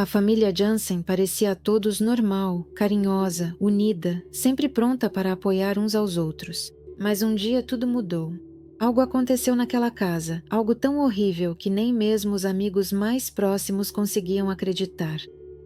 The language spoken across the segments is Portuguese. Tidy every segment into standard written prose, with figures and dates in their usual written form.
A família Jansen parecia a todos normal, carinhosa, unida, sempre pronta para apoiar uns aos outros. Mas um dia tudo mudou. Algo aconteceu naquela casa, algo tão horrível que nem mesmo os amigos mais próximos conseguiam acreditar.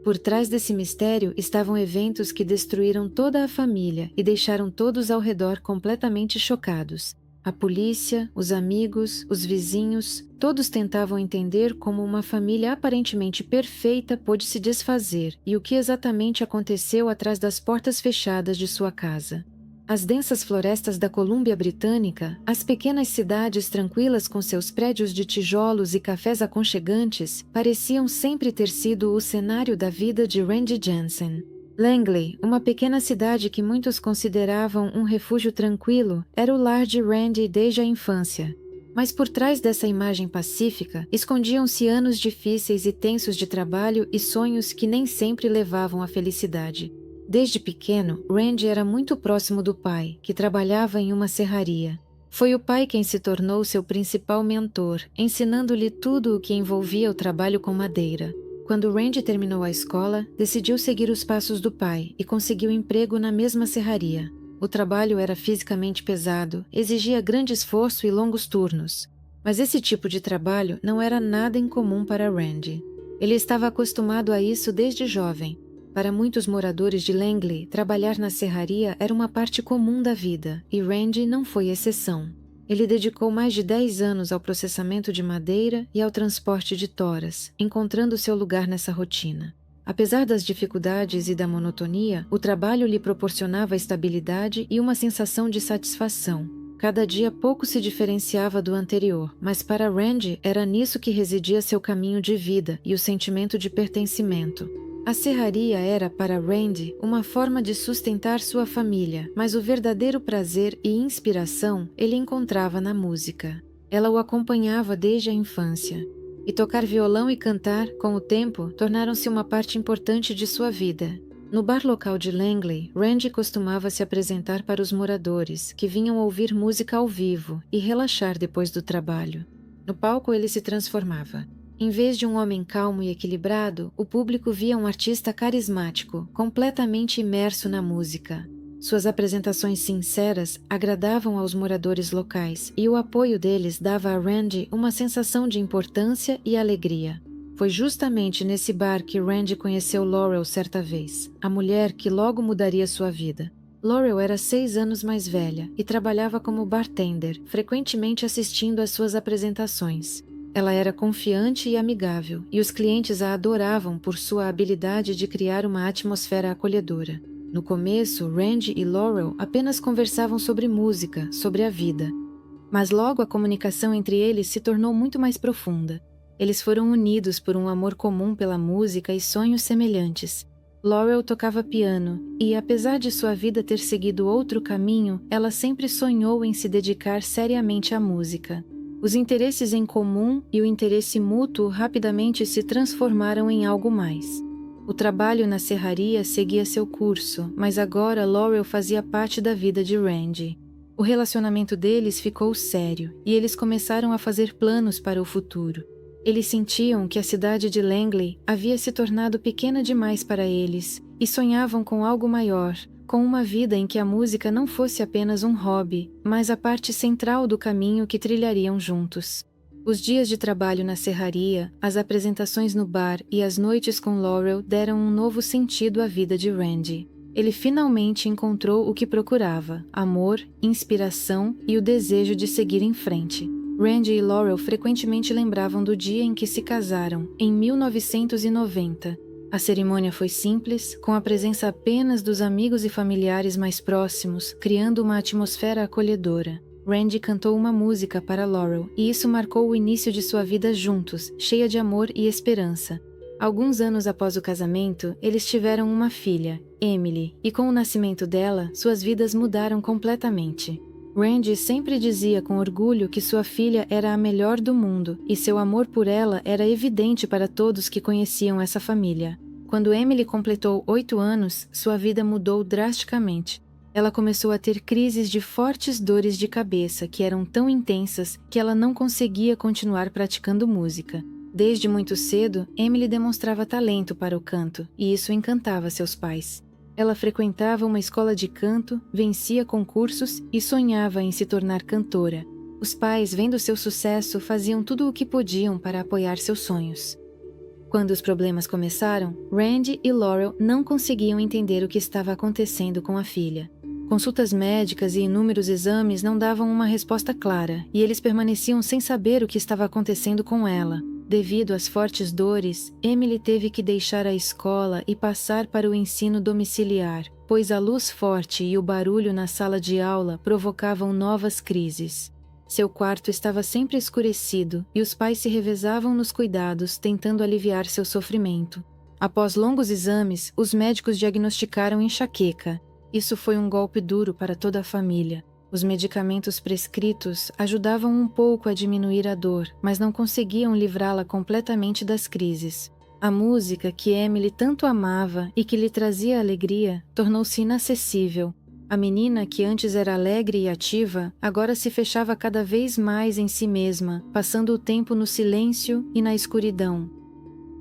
Por trás desse mistério estavam eventos que destruíram toda a família e deixaram todos ao redor completamente chocados. A polícia, os amigos, os vizinhos, todos tentavam entender como uma família aparentemente perfeita pôde se desfazer e o que exatamente aconteceu atrás das portas fechadas de sua casa. As densas florestas da Colômbia Britânica, as pequenas cidades tranquilas com seus prédios de tijolos e cafés aconchegantes, pareciam sempre ter sido o cenário da vida de Randy Jansen. Langley, uma pequena cidade que muitos consideravam um refúgio tranquilo, era o lar de Randy desde a infância. Mas por trás dessa imagem pacífica, escondiam-se anos difíceis e tensos de trabalho e sonhos que nem sempre levavam à felicidade. Desde pequeno, Randy era muito próximo do pai, que trabalhava em uma serraria. Foi o pai quem se tornou seu principal mentor, ensinando-lhe tudo o que envolvia o trabalho com madeira. Quando Randy terminou a escola, decidiu seguir os passos do pai e conseguiu emprego na mesma serraria. O trabalho era fisicamente pesado, exigia grande esforço e longos turnos. Mas esse tipo de trabalho não era nada incomum para Randy. Ele estava acostumado a isso desde jovem. Para muitos moradores de Langley, trabalhar na serraria era uma parte comum da vida, e Randy não foi exceção. Ele dedicou mais de 10 anos ao processamento de madeira e ao transporte de toras, encontrando seu lugar nessa rotina. Apesar das dificuldades e da monotonia, o trabalho lhe proporcionava estabilidade e uma sensação de satisfação. Cada dia pouco se diferenciava do anterior, mas para Randy era nisso que residia seu caminho de vida e o sentimento de pertencimento. A serraria era, para Randy, uma forma de sustentar sua família, mas o verdadeiro prazer e inspiração ele encontrava na música. Ela o acompanhava desde a infância. E tocar violão e cantar, com o tempo, tornaram-se uma parte importante de sua vida. No bar local de Langley, Randy costumava se apresentar para os moradores, que vinham ouvir música ao vivo e relaxar depois do trabalho. No palco ele se transformava. Em vez de um homem calmo e equilibrado, o público via um artista carismático, completamente imerso na música. Suas apresentações sinceras agradavam aos moradores locais e o apoio deles dava a Randy uma sensação de importância e alegria. Foi justamente nesse bar que Randy conheceu Laurel certa vez, a mulher que logo mudaria sua vida. Laurel era 6 anos mais velha e trabalhava como bartender, frequentemente assistindo às suas apresentações. Ela era confiante e amigável, e os clientes a adoravam por sua habilidade de criar uma atmosfera acolhedora. No começo, Randy e Laurel apenas conversavam sobre música, sobre a vida. Mas logo a comunicação entre eles se tornou muito mais profunda. Eles foram unidos por um amor comum pela música e sonhos semelhantes. Laurel tocava piano e, apesar de sua vida ter seguido outro caminho, ela sempre sonhou em se dedicar seriamente à música. Os interesses em comum e o interesse mútuo rapidamente se transformaram em algo mais. O trabalho na serraria seguia seu curso, mas agora Laurel fazia parte da vida de Randy. O relacionamento deles ficou sério e eles começaram a fazer planos para o futuro. Eles sentiam que a cidade de Langley havia se tornado pequena demais para eles e sonhavam com algo maior, com uma vida em que a música não fosse apenas um hobby, mas a parte central do caminho que trilhariam juntos. Os dias de trabalho na serraria, as apresentações no bar e as noites com Laurel deram um novo sentido à vida de Randy. Ele finalmente encontrou o que procurava: amor, inspiração e o desejo de seguir em frente. Randy e Laurel frequentemente lembravam do dia em que se casaram, em 1990. A cerimônia foi simples, com a presença apenas dos amigos e familiares mais próximos, criando uma atmosfera acolhedora. Randy cantou uma música para Laurel, e isso marcou o início de sua vida juntos, cheia de amor e esperança. Alguns anos após o casamento, eles tiveram uma filha, Emily, e com o nascimento dela, suas vidas mudaram completamente. Randy sempre dizia com orgulho que sua filha era a melhor do mundo, e seu amor por ela era evidente para todos que conheciam essa família. Quando Emily completou 8 anos, sua vida mudou drasticamente. Ela começou a ter crises de fortes dores de cabeça que eram tão intensas que ela não conseguia continuar praticando música. Desde muito cedo, Emily demonstrava talento para o canto, e isso encantava seus pais. Ela frequentava uma escola de canto, vencia concursos e sonhava em se tornar cantora. Os pais, vendo seu sucesso, faziam tudo o que podiam para apoiar seus sonhos. Quando os problemas começaram, Randy e Laurel não conseguiam entender o que estava acontecendo com a filha. Consultas médicas e inúmeros exames não davam uma resposta clara, e eles permaneciam sem saber o que estava acontecendo com ela. Devido às fortes dores, Emily teve que deixar a escola e passar para o ensino domiciliar, pois a luz forte e o barulho na sala de aula provocavam novas crises. Seu quarto estava sempre escurecido e os pais se revezavam nos cuidados, tentando aliviar seu sofrimento. Após longos exames, os médicos diagnosticaram enxaqueca. Isso foi um golpe duro para toda a família. Os medicamentos prescritos ajudavam um pouco a diminuir a dor, mas não conseguiam livrá-la completamente das crises. A música que Emily tanto amava e que lhe trazia alegria tornou-se inacessível. A menina, que antes era alegre e ativa, agora se fechava cada vez mais em si mesma, passando o tempo no silêncio e na escuridão.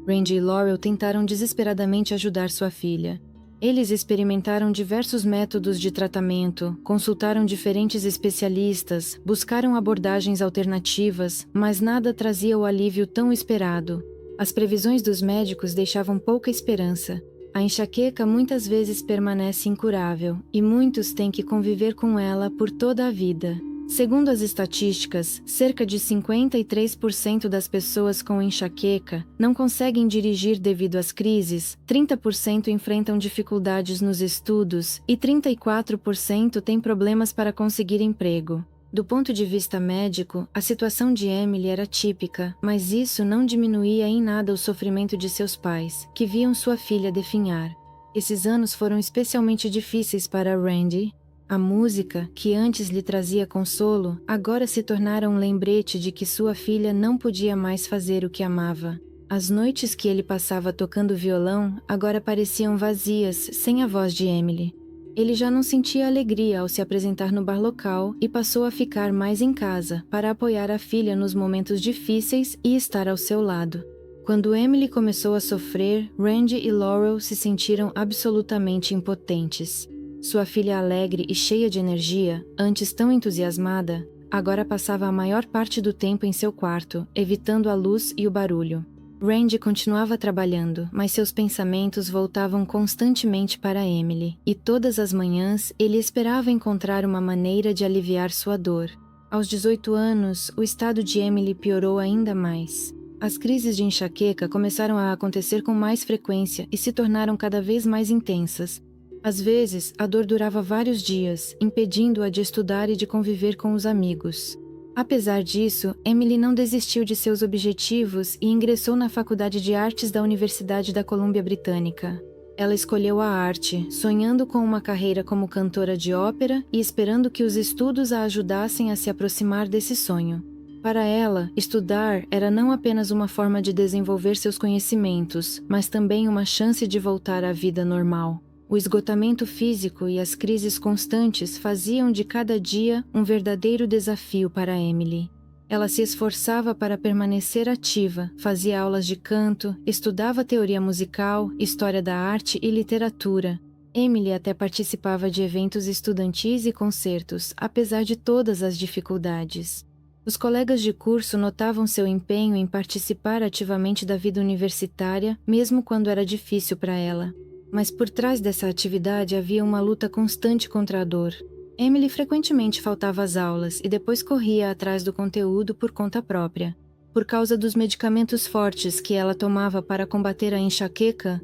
Randy e Laurel tentaram desesperadamente ajudar sua filha. Eles experimentaram diversos métodos de tratamento, consultaram diferentes especialistas, buscaram abordagens alternativas, mas nada trazia o alívio tão esperado. As previsões dos médicos deixavam pouca esperança. A enxaqueca muitas vezes permanece incurável, e muitos têm que conviver com ela por toda a vida. Segundo as estatísticas, cerca de 53% das pessoas com enxaqueca não conseguem dirigir devido às crises, 30% enfrentam dificuldades nos estudos e 34% têm problemas para conseguir emprego. Do ponto de vista médico, a situação de Emily era típica, mas isso não diminuía em nada o sofrimento de seus pais, que viam sua filha definhar. Esses anos foram especialmente difíceis para Randy. A música, que antes lhe trazia consolo, agora se tornara um lembrete de que sua filha não podia mais fazer o que amava. As noites que ele passava tocando violão agora pareciam vazias, sem a voz de Emily. Ele já não sentia alegria ao se apresentar no bar local e passou a ficar mais em casa para apoiar a filha nos momentos difíceis e estar ao seu lado. Quando Emily começou a sofrer, Randy e Laurel se sentiram absolutamente impotentes. Sua filha alegre e cheia de energia, antes tão entusiasmada, agora passava a maior parte do tempo em seu quarto, evitando a luz e o barulho. Randy continuava trabalhando, mas seus pensamentos voltavam constantemente para Emily, e todas as manhãs ele esperava encontrar uma maneira de aliviar sua dor. Aos 18 anos, o estado de Emily piorou ainda mais. As crises de enxaqueca começaram a acontecer com mais frequência e se tornaram cada vez mais intensas. Às vezes, a dor durava vários dias, impedindo-a de estudar e de conviver com os amigos. Apesar disso, Emily não desistiu de seus objetivos e ingressou na Faculdade de Artes da Universidade da Colômbia Britânica. Ela escolheu a arte, sonhando com uma carreira como cantora de ópera e esperando que os estudos a ajudassem a se aproximar desse sonho. Para ela, estudar era não apenas uma forma de desenvolver seus conhecimentos, mas também uma chance de voltar à vida normal. O esgotamento físico e as crises constantes faziam de cada dia um verdadeiro desafio para Emily. Ela se esforçava para permanecer ativa, fazia aulas de canto, estudava teoria musical, história da arte e literatura. Emily até participava de eventos estudantis e concertos, apesar de todas as dificuldades. Os colegas de curso notavam seu empenho em participar ativamente da vida universitária, mesmo quando era difícil para ela. Mas por trás dessa atividade havia uma luta constante contra a dor. Emily frequentemente faltava às aulas e depois corria atrás do conteúdo por conta própria. Por causa dos medicamentos fortes que ela tomava para combater a enxaqueca,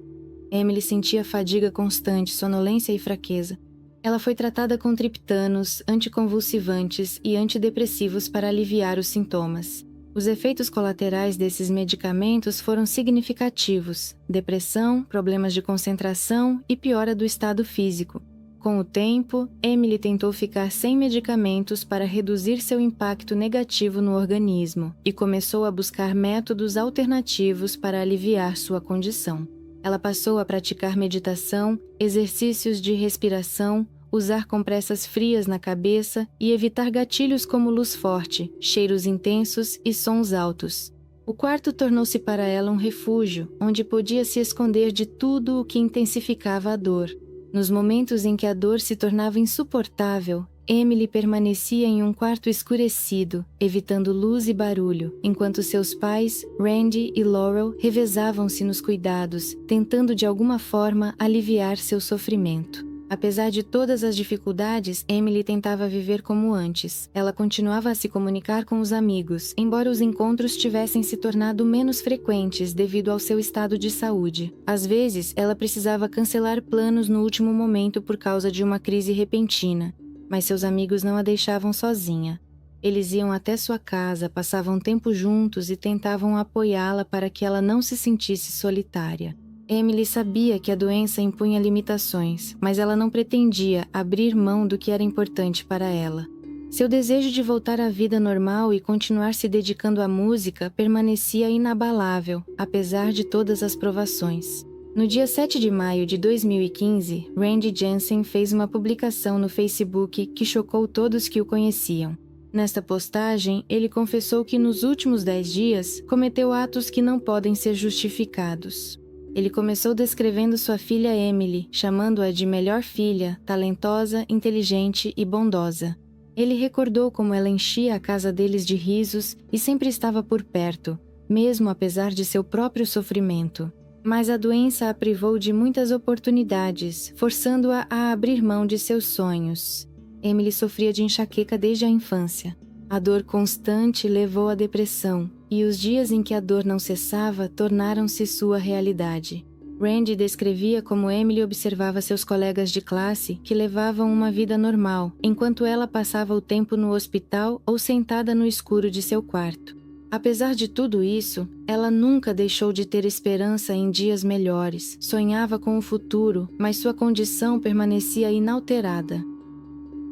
Emily sentia fadiga constante, sonolência e fraqueza. Ela foi tratada com triptanos, anticonvulsivantes e antidepressivos para aliviar os sintomas. Os efeitos colaterais desses medicamentos foram significativos: depressão, problemas de concentração e piora do estado físico. Com o tempo, Emily tentou ficar sem medicamentos para reduzir seu impacto negativo no organismo e começou a buscar métodos alternativos para aliviar sua condição. Ela passou a praticar meditação, exercícios de respiração, usar compressas frias na cabeça e evitar gatilhos como luz forte, cheiros intensos e sons altos. O quarto tornou-se para ela um refúgio, onde podia se esconder de tudo o que intensificava a dor. Nos momentos em que a dor se tornava insuportável, Emily permanecia em um quarto escurecido, evitando luz e barulho, enquanto seus pais, Randy e Laurel, revezavam-se nos cuidados, tentando de alguma forma aliviar seu sofrimento. Apesar de todas as dificuldades, Emily tentava viver como antes. Ela continuava a se comunicar com os amigos, embora os encontros tivessem se tornado menos frequentes devido ao seu estado de saúde. Às vezes, ela precisava cancelar planos no último momento por causa de uma crise repentina, mas seus amigos não a deixavam sozinha. Eles iam até sua casa, passavam tempo juntos e tentavam apoiá-la para que ela não se sentisse solitária. Emily sabia que a doença impunha limitações, mas ela não pretendia abrir mão do que era importante para ela. Seu desejo de voltar à vida normal e continuar se dedicando à música permanecia inabalável, apesar de todas as provações. No dia 7 de maio de 2015, Randy Jansen fez uma publicação no Facebook que chocou todos que o conheciam. Nesta postagem, ele confessou que nos últimos 10 dias cometeu atos que não podem ser justificados. Ele começou descrevendo sua filha Emily, chamando-a de melhor filha, talentosa, inteligente e bondosa. Ele recordou como ela enchia a casa deles de risos e sempre estava por perto, mesmo apesar de seu próprio sofrimento. Mas a doença a privou de muitas oportunidades, forçando-a a abrir mão de seus sonhos. Emily sofria de enxaqueca desde a infância. A dor constante levou à depressão, e os dias em que a dor não cessava tornaram-se sua realidade. Randy descrevia como Emily observava seus colegas de classe que levavam uma vida normal, enquanto ela passava o tempo no hospital ou sentada no escuro de seu quarto. Apesar de tudo isso, ela nunca deixou de ter esperança em dias melhores, sonhava com o futuro, mas sua condição permanecia inalterada.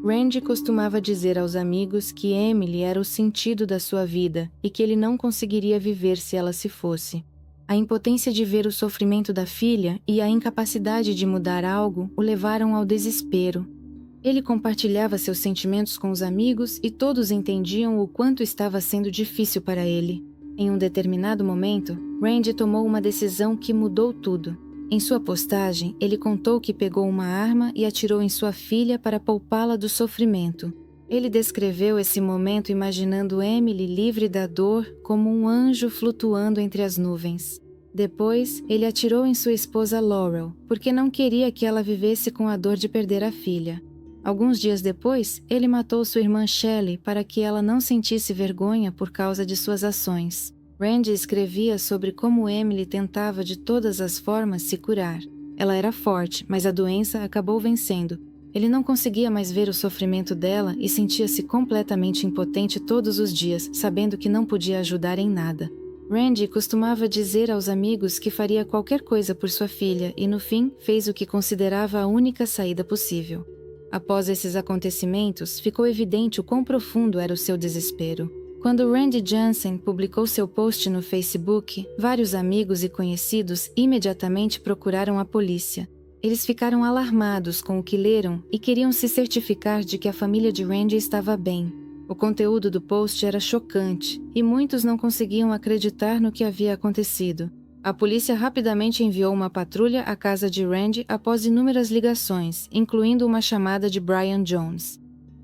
Randy costumava dizer aos amigos que Emily era o sentido da sua vida e que ele não conseguiria viver se ela se fosse. A impotência de ver o sofrimento da filha e a incapacidade de mudar algo o levaram ao desespero. Ele compartilhava seus sentimentos com os amigos e todos entendiam o quanto estava sendo difícil para ele. Em um determinado momento, Randy tomou uma decisão que mudou tudo. Em sua postagem, ele contou que pegou uma arma e atirou em sua filha para poupá-la do sofrimento. Ele descreveu esse momento imaginando Emily livre da dor como um anjo flutuando entre as nuvens. Depois, ele atirou em sua esposa Laurel, porque não queria que ela vivesse com a dor de perder a filha. Alguns dias depois, ele matou sua irmã Shelley para que ela não sentisse vergonha por causa de suas ações. Randy escrevia sobre como Emily tentava de todas as formas se curar. Ela era forte, mas a doença acabou vencendo. Ele não conseguia mais ver o sofrimento dela e sentia-se completamente impotente todos os dias, sabendo que não podia ajudar em nada. Randy costumava dizer aos amigos que faria qualquer coisa por sua filha e, no fim, fez o que considerava a única saída possível. Após esses acontecimentos, ficou evidente o quão profundo era o seu desespero. Quando Randy Jansen publicou seu post no Facebook, vários amigos e conhecidos imediatamente procuraram a polícia. Eles ficaram alarmados com o que leram e queriam se certificar de que a família de Randy estava bem. O conteúdo do post era chocante e muitos não conseguiam acreditar no que havia acontecido. A polícia rapidamente enviou uma patrulha à casa de Randy após inúmeras ligações, incluindo uma chamada de Brian Jones.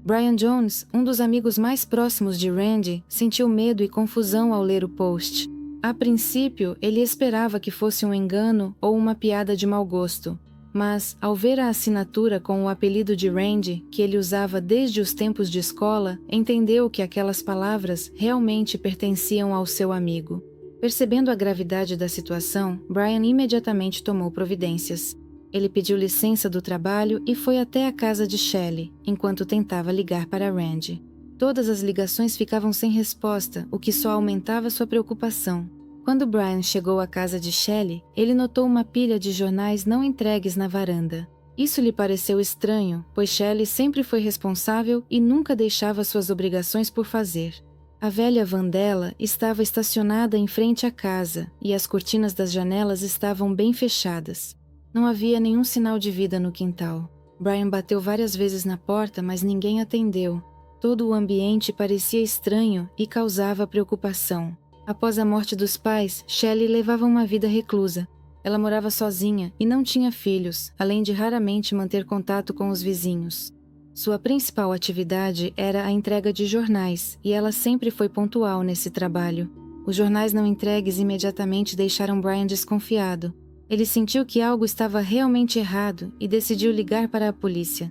Brian Jones, um dos amigos mais próximos de Randy, sentiu medo e confusão ao ler o post. A princípio, ele esperava que fosse um engano ou uma piada de mau gosto, mas, ao ver a assinatura com o apelido de Randy, que ele usava desde os tempos de escola, entendeu que aquelas palavras realmente pertenciam ao seu amigo. Percebendo a gravidade da situação, Brian imediatamente tomou providências. Ele pediu licença do trabalho e foi até a casa de Shelley, enquanto tentava ligar para Randy. Todas as ligações ficavam sem resposta, o que só aumentava sua preocupação. Quando Brian chegou à casa de Shelley, ele notou uma pilha de jornais não entregues na varanda. Isso lhe pareceu estranho, pois Shelley sempre foi responsável e nunca deixava suas obrigações por fazer. A velha van dela estava estacionada em frente à casa e as cortinas das janelas estavam bem fechadas. Não havia nenhum sinal de vida no quintal. Brian bateu várias vezes na porta, mas ninguém atendeu. Todo o ambiente parecia estranho e causava preocupação. Após a morte dos pais, Shelley levava uma vida reclusa. Ela morava sozinha e não tinha filhos, além de raramente manter contato com os vizinhos. Sua principal atividade era a entrega de jornais, e ela sempre foi pontual nesse trabalho. Os jornais não entregues imediatamente deixaram Brian desconfiado. Ele sentiu que algo estava realmente errado e decidiu ligar para a polícia.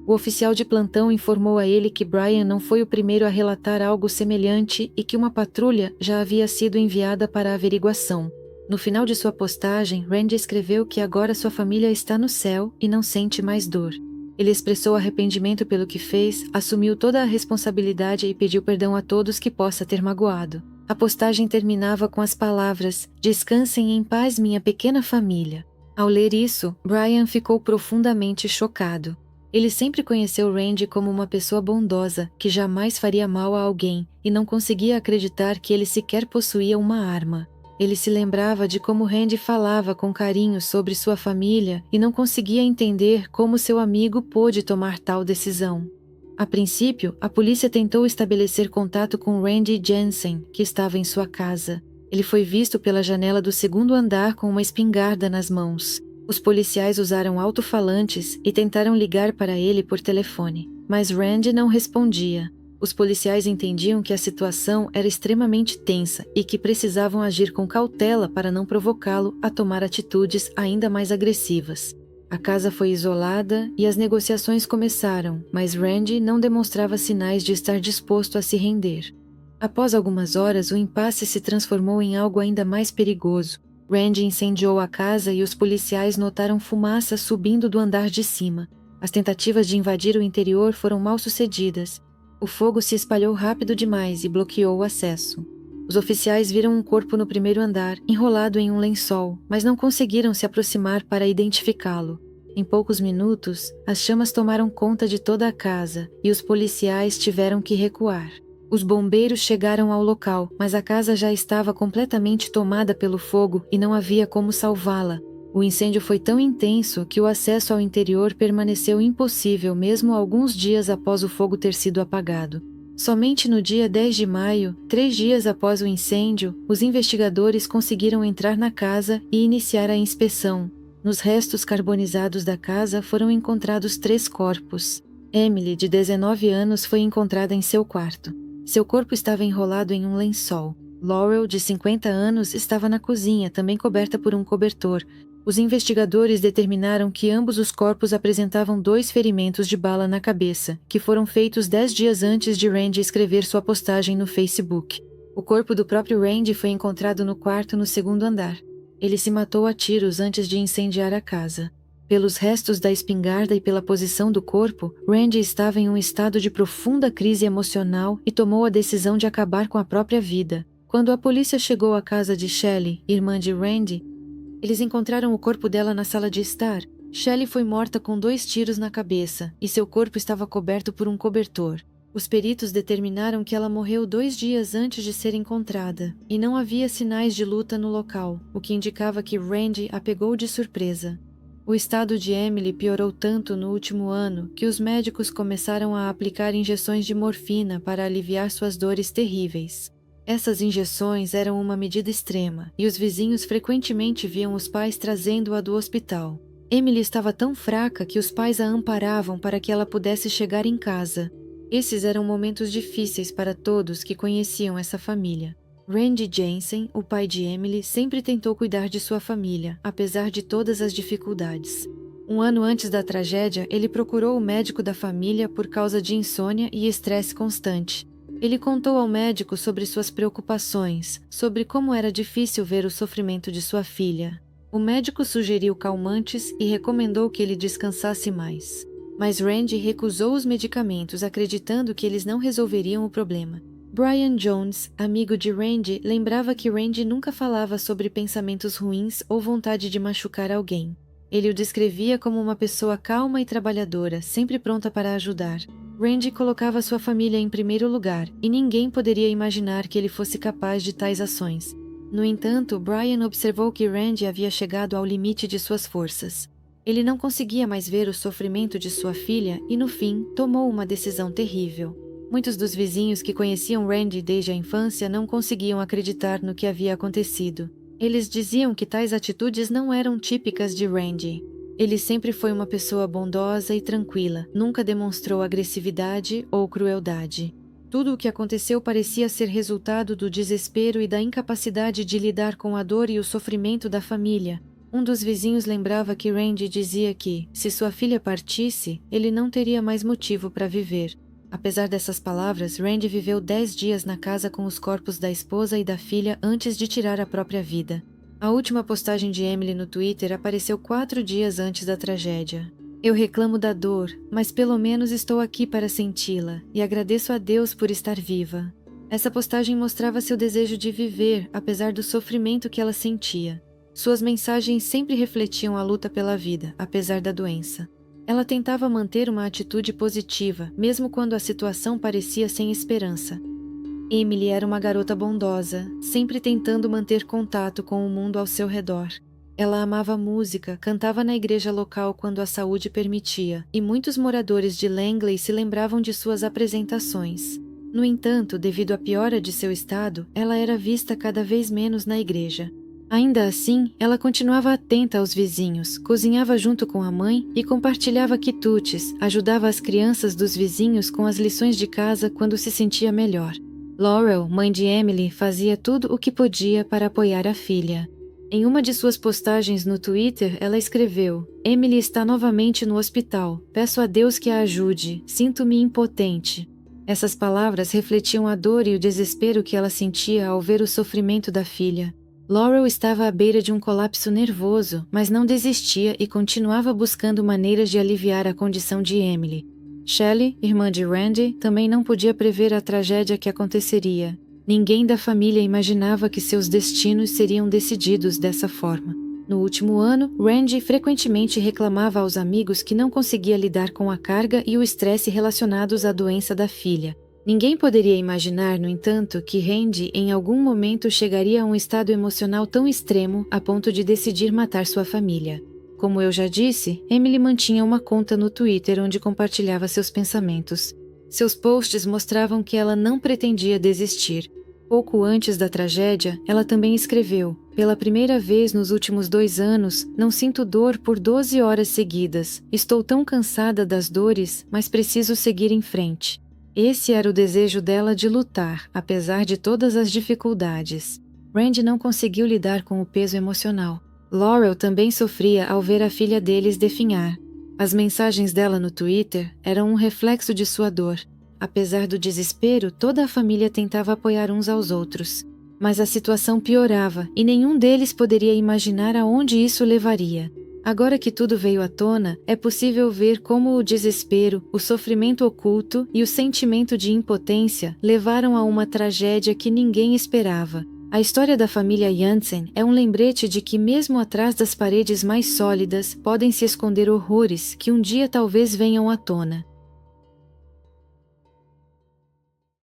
O oficial de plantão informou a ele que Brian não foi o primeiro a relatar algo semelhante e que uma patrulha já havia sido enviada para a averiguação. No final de sua postagem, Randy escreveu que agora sua família está no céu e não sente mais dor. Ele expressou arrependimento pelo que fez, assumiu toda a responsabilidade e pediu perdão a todos que possa ter magoado. A postagem terminava com as palavras: "Descansem em paz, minha pequena família." Ao ler isso, Brian ficou profundamente chocado. Ele sempre conheceu Randy como uma pessoa bondosa, que jamais faria mal a alguém, e não conseguia acreditar que ele sequer possuía uma arma. Ele se lembrava de como Randy falava com carinho sobre sua família e não conseguia entender como seu amigo pôde tomar tal decisão. A princípio, a polícia tentou estabelecer contato com Randy Jensen, que estava em sua casa. Ele foi visto pela janela do segundo andar com uma espingarda nas mãos. Os policiais usaram alto-falantes e tentaram ligar para ele por telefone, mas Randy não respondia. Os policiais entendiam que a situação era extremamente tensa e que precisavam agir com cautela para não provocá-lo a tomar atitudes ainda mais agressivas. A casa foi isolada e as negociações começaram, mas Randy não demonstrava sinais de estar disposto a se render. Após algumas horas, o impasse se transformou em algo ainda mais perigoso. Randy incendiou a casa e os policiais notaram fumaça subindo do andar de cima. As tentativas de invadir o interior foram mal sucedidas. O fogo se espalhou rápido demais e bloqueou o acesso. Os oficiais viram um corpo no primeiro andar, enrolado em um lençol, mas não conseguiram se aproximar para identificá-lo. Em poucos minutos, as chamas tomaram conta de toda a casa e os policiais tiveram que recuar. Os bombeiros chegaram ao local, mas a casa já estava completamente tomada pelo fogo e não havia como salvá-la. O incêndio foi tão intenso que o acesso ao interior permaneceu impossível mesmo alguns dias após o fogo ter sido apagado. Somente no dia 10 de maio, 3 dias após o incêndio, os investigadores conseguiram entrar na casa e iniciar a inspeção. Nos restos carbonizados da casa foram encontrados 3 corpos. Emily, de 19 anos, foi encontrada em seu quarto. Seu corpo estava enrolado em um lençol. Laurel, de 50 anos, estava na cozinha, também coberta por um cobertor. Os investigadores determinaram que ambos os corpos apresentavam 2 ferimentos de bala na cabeça, que foram feitos 10 dias antes de Randy escrever sua postagem no Facebook. O corpo do próprio Randy foi encontrado no quarto no segundo andar. Ele se matou a tiros antes de incendiar a casa. Pelos restos da espingarda e pela posição do corpo, Randy estava em um estado de profunda crise emocional e tomou a decisão de acabar com a própria vida. Quando a polícia chegou à casa de Shelley, irmã de Randy, eles encontraram o corpo dela na sala de estar. Shelley foi morta com 2 tiros na cabeça e seu corpo estava coberto por um cobertor. Os peritos determinaram que ela morreu 2 dias antes de ser encontrada e não havia sinais de luta no local, o que indicava que Randy a pegou de surpresa. O estado de Emily piorou tanto no último ano que os médicos começaram a aplicar injeções de morfina para aliviar suas dores terríveis. Essas injeções eram uma medida extrema, e os vizinhos frequentemente viam os pais trazendo-a do hospital. Emily estava tão fraca que os pais a amparavam para que ela pudesse chegar em casa. Esses eram momentos difíceis para todos que conheciam essa família. Randy Jensen, o pai de Emily, sempre tentou cuidar de sua família, apesar de todas as dificuldades. Um ano antes da tragédia, ele procurou o médico da família por causa de insônia e estresse constante. Ele contou ao médico sobre suas preocupações, sobre como era difícil ver o sofrimento de sua filha. O médico sugeriu calmantes e recomendou que ele descansasse mais. Mas Randy recusou os medicamentos, acreditando que eles não resolveriam o problema. Brian Jones, amigo de Randy, lembrava que Randy nunca falava sobre pensamentos ruins ou vontade de machucar alguém. Ele o descrevia como uma pessoa calma e trabalhadora, sempre pronta para ajudar. Randy colocava sua família em primeiro lugar, e ninguém poderia imaginar que ele fosse capaz de tais ações. No entanto, Brian observou que Randy havia chegado ao limite de suas forças. Ele não conseguia mais ver o sofrimento de sua filha e, no fim, tomou uma decisão terrível. Muitos dos vizinhos que conheciam Randy desde a infância não conseguiam acreditar no que havia acontecido. Eles diziam que tais atitudes não eram típicas de Randy. Ele sempre foi uma pessoa bondosa e tranquila, nunca demonstrou agressividade ou crueldade. Tudo o que aconteceu parecia ser resultado do desespero e da incapacidade de lidar com a dor e o sofrimento da família. Um dos vizinhos lembrava que Randy dizia que, se sua filha partisse, ele não teria mais motivo para viver. Apesar dessas palavras, Randy viveu 10 dias na casa com os corpos da esposa e da filha antes de tirar a própria vida. A última postagem de Emily no Twitter apareceu 4 dias antes da tragédia. Eu reclamo da dor, mas pelo menos estou aqui para senti-la, e agradeço a Deus por estar viva. Essa postagem mostrava seu desejo de viver, apesar do sofrimento que ela sentia. Suas mensagens sempre refletiam a luta pela vida, apesar da doença. Ela tentava manter uma atitude positiva, mesmo quando a situação parecia sem esperança. Emily era uma garota bondosa, sempre tentando manter contato com o mundo ao seu redor. Ela amava música, cantava na igreja local quando a saúde permitia, e muitos moradores de Langley se lembravam de suas apresentações. No entanto, devido à piora de seu estado, ela era vista cada vez menos na igreja. Ainda assim, ela continuava atenta aos vizinhos, cozinhava junto com a mãe e compartilhava quitutes, ajudava as crianças dos vizinhos com as lições de casa quando se sentia melhor. Laurel, mãe de Emily, fazia tudo o que podia para apoiar a filha. Em uma de suas postagens no Twitter, ela escreveu: "Emily está novamente no hospital. Peço a Deus que a ajude. Sinto-me impotente." Essas palavras refletiam a dor e o desespero que ela sentia ao ver o sofrimento da filha. Laurel estava à beira de um colapso nervoso, mas não desistia e continuava buscando maneiras de aliviar a condição de Emily. Shelley, irmã de Randy, também não podia prever a tragédia que aconteceria. Ninguém da família imaginava que seus destinos seriam decididos dessa forma. No último ano, Randy frequentemente reclamava aos amigos que não conseguia lidar com a carga e o estresse relacionados à doença da filha. Ninguém poderia imaginar, no entanto, que Randy em algum momento chegaria a um estado emocional tão extremo a ponto de decidir matar sua família. Como eu já disse, Emily mantinha uma conta no Twitter onde compartilhava seus pensamentos. Seus posts mostravam que ela não pretendia desistir. Pouco antes da tragédia, ela também escreveu: "Pela primeira vez nos últimos 2 anos, não sinto dor por 12 horas seguidas. Estou tão cansada das dores, mas preciso seguir em frente." Esse era o desejo dela de lutar, apesar de todas as dificuldades. Randy não conseguiu lidar com o peso emocional. Laurel também sofria ao ver a filha deles definhar. As mensagens dela no Twitter eram um reflexo de sua dor. Apesar do desespero, toda a família tentava apoiar uns aos outros. Mas a situação piorava e nenhum deles poderia imaginar aonde isso levaria. Agora que tudo veio à tona, é possível ver como o desespero, o sofrimento oculto e o sentimento de impotência levaram a uma tragédia que ninguém esperava. A história da família Jansen é um lembrete de que mesmo atrás das paredes mais sólidas podem se esconder horrores que um dia talvez venham à tona.